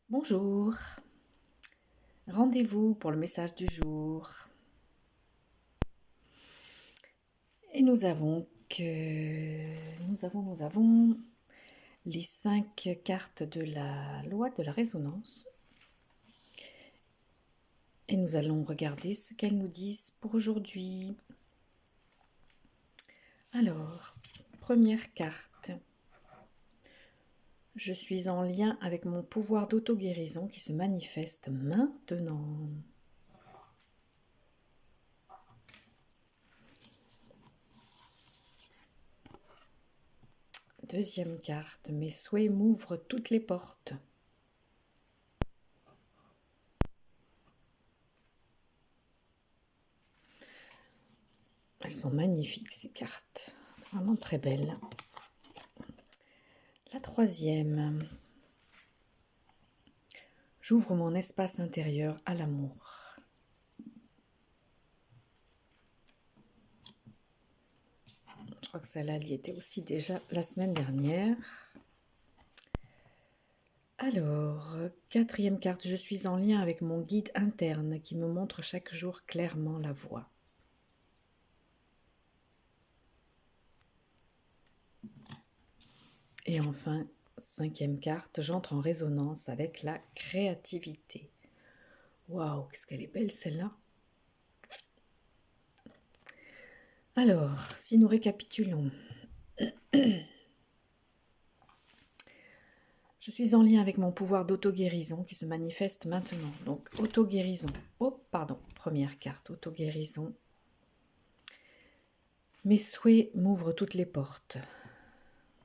Bonjour, rendez-vous pour le message du jour. Et nous avons les 5 cartes de la loi de la résonance. Et nous allons regarder ce qu'elles nous disent pour aujourd'hui. Alors, première carte. Je suis en lien avec mon pouvoir d'auto-guérison qui se manifeste maintenant. Deuxième carte. Mes souhaits m'ouvrent toutes les portes. Elles sont magnifiques ces cartes, vraiment très belles. La troisième, j'ouvre mon espace intérieur à l'amour. Je crois que celle-là, elle y était aussi déjà la semaine dernière. Alors, quatrième carte, je suis en lien avec mon guide interne qui me montre chaque jour clairement la voie. Et enfin, cinquième carte, j'entre en résonance avec la créativité. Waouh, qu'est-ce qu'elle est belle celle-là! Alors, si nous récapitulons, je suis en lien avec mon pouvoir d'auto-guérison qui se manifeste maintenant. Donc, auto-guérison. Oh, pardon, première carte, auto-guérison. Mes souhaits m'ouvrent toutes les portes.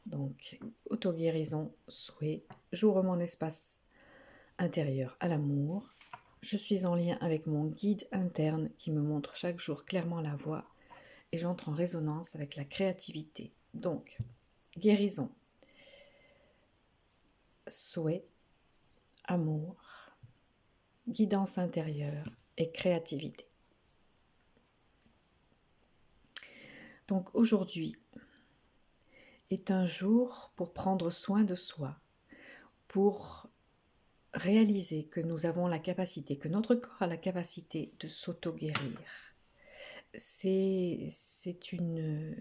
Donc, auto-guérison, souhait. J'ouvre mon espace intérieur à l'amour. Je suis en lien avec mon guide interne qui me montre chaque jour clairement la voie. Et j'entre en résonance avec la créativité. Donc, guérison, souhait, amour, guidance intérieure et créativité. Donc aujourd'hui est un jour pour prendre soin de soi, pour réaliser que nous avons la capacité, que notre corps a la capacité de s'auto-guérir. C'est une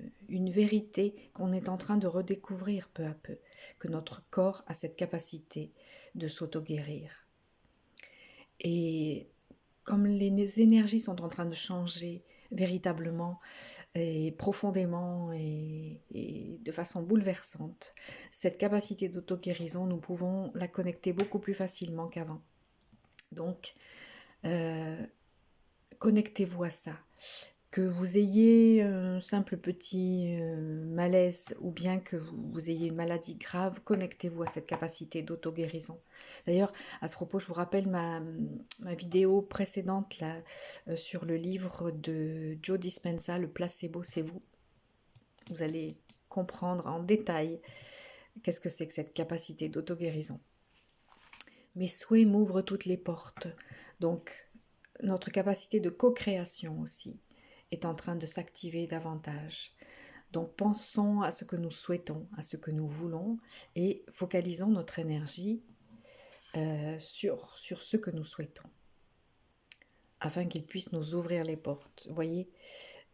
vérité qu'on est en train de redécouvrir peu à peu, que notre corps a cette capacité de s'auto-guérir. Et comme les énergies sont en train de changer véritablement et profondément et de façon bouleversante, cette capacité d'auto-guérison, nous pouvons la connecter beaucoup plus facilement qu'avant. Donc, connectez-vous à ça. Que vous ayez un simple petit malaise ou bien que vous ayez une maladie grave, connectez-vous à cette capacité d'auto-guérison. D'ailleurs, à ce propos, je vous rappelle ma vidéo précédente là, sur le livre de Joe Dispenza, Le placebo, c'est vous. Vous allez comprendre en détail qu'est-ce que c'est que cette capacité d'auto-guérison. Mes souhaits m'ouvrent toutes les portes. Donc, notre capacité de co-création aussi est en train de s'activer davantage. Donc pensons à ce que nous souhaitons, à ce que nous voulons et focalisons notre énergie sur ce que nous souhaitons afin qu'il puisse nous ouvrir les portes. Vous voyez,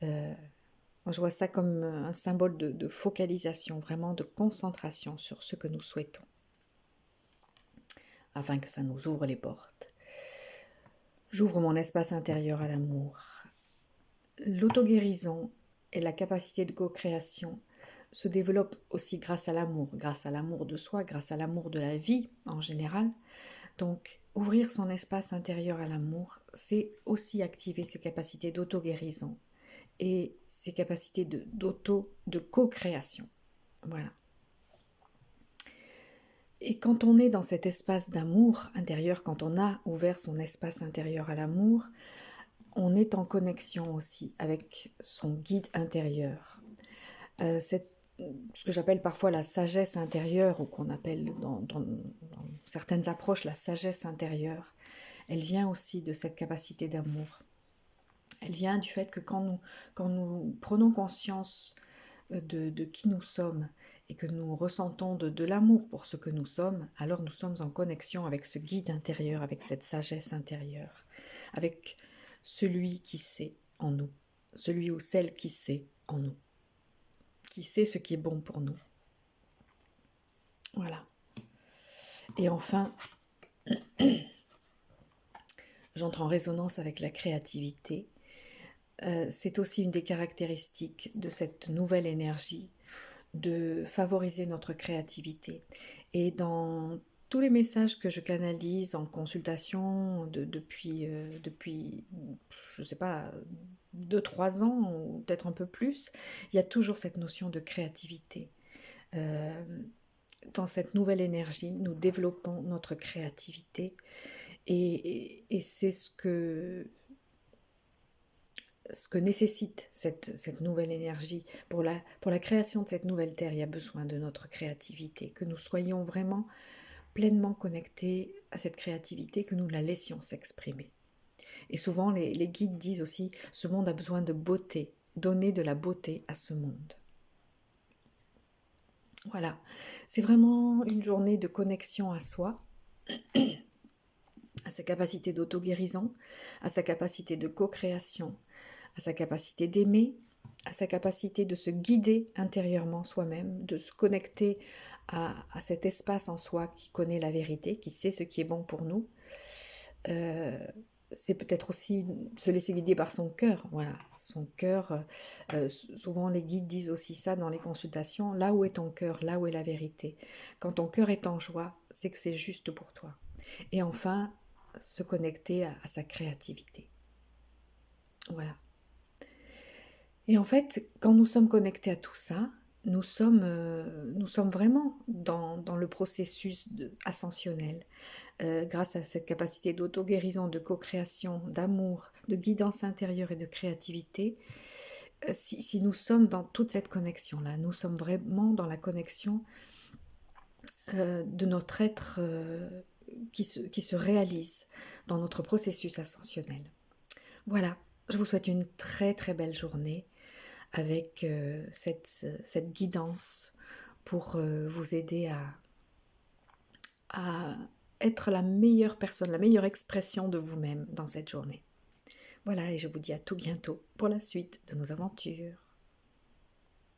moi je vois ça comme un symbole de focalisation, vraiment de concentration sur ce que nous souhaitons afin que ça nous ouvre les portes. J'ouvre mon espace intérieur à l'amour. L'auto-guérison et la capacité de co-création se développent aussi grâce à l'amour de soi, grâce à l'amour de la vie en général. Donc, ouvrir son espace intérieur à l'amour, c'est aussi activer ses capacités d'auto-guérison et ses capacités de co-création. Voilà. Et quand on est dans cet espace d'amour intérieur, quand on a ouvert son espace intérieur à l'amour, on est en connexion aussi avec son guide intérieur. Ce que j'appelle parfois la sagesse intérieure, ou qu'on appelle dans certaines approches la sagesse intérieure, elle vient aussi de cette capacité d'amour. Elle vient du fait que quand nous prenons conscience de qui nous sommes et que nous ressentons de l'amour pour ce que nous sommes, alors nous sommes en connexion avec ce guide intérieur, avec cette sagesse intérieure, avec celui qui sait en nous, celui ou celle qui sait en nous, qui sait ce qui est bon pour nous. Voilà. Et enfin, j'entre en résonance avec la créativité. C'est aussi une des caractéristiques de cette nouvelle énergie de favoriser notre créativité. Et dans tous les messages que je canalise en consultation depuis, je ne sais pas, 2-3 ans ou peut-être un peu plus, il y a toujours cette notion de créativité. Dans cette nouvelle énergie, nous développons notre créativité et c'est ce que nécessite cette nouvelle énergie. Pour la création de cette nouvelle terre, il y a besoin de notre créativité, que nous soyons vraiment pleinement connectés à cette créativité, que nous la laissions s'exprimer. Et souvent, les guides disent aussi, ce monde a besoin de beauté, donner de la beauté à ce monde. Voilà, c'est vraiment une journée de connexion à soi, à sa capacité d'auto-guérison, à sa capacité de co-création, à sa capacité d'aimer, à sa capacité de se guider intérieurement soi-même, de se connecter à cet espace en soi qui connaît la vérité, qui sait ce qui est bon pour nous. C'est peut-être aussi se laisser guider par son cœur. Voilà, son cœur. Souvent les guides disent aussi ça dans les consultations. Là où est ton cœur, là où est la vérité. Quand ton cœur est en joie, c'est que c'est juste pour toi. Et enfin, se connecter à sa créativité. Voilà. Et en fait, quand nous sommes connectés à tout ça, nous sommes vraiment dans le processus ascensionnel. Grâce à cette capacité d'auto-guérison, de co-création, d'amour, de guidance intérieure et de créativité, si nous sommes dans toute cette connexion-là, nous sommes vraiment dans la connexion de notre être qui se réalise dans notre processus ascensionnel. Voilà, je vous souhaite une très très belle journée avec cette guidance pour vous aider à être la meilleure personne, la meilleure expression de vous-même dans cette journée. Voilà, et je vous dis à tout bientôt pour la suite de nos aventures.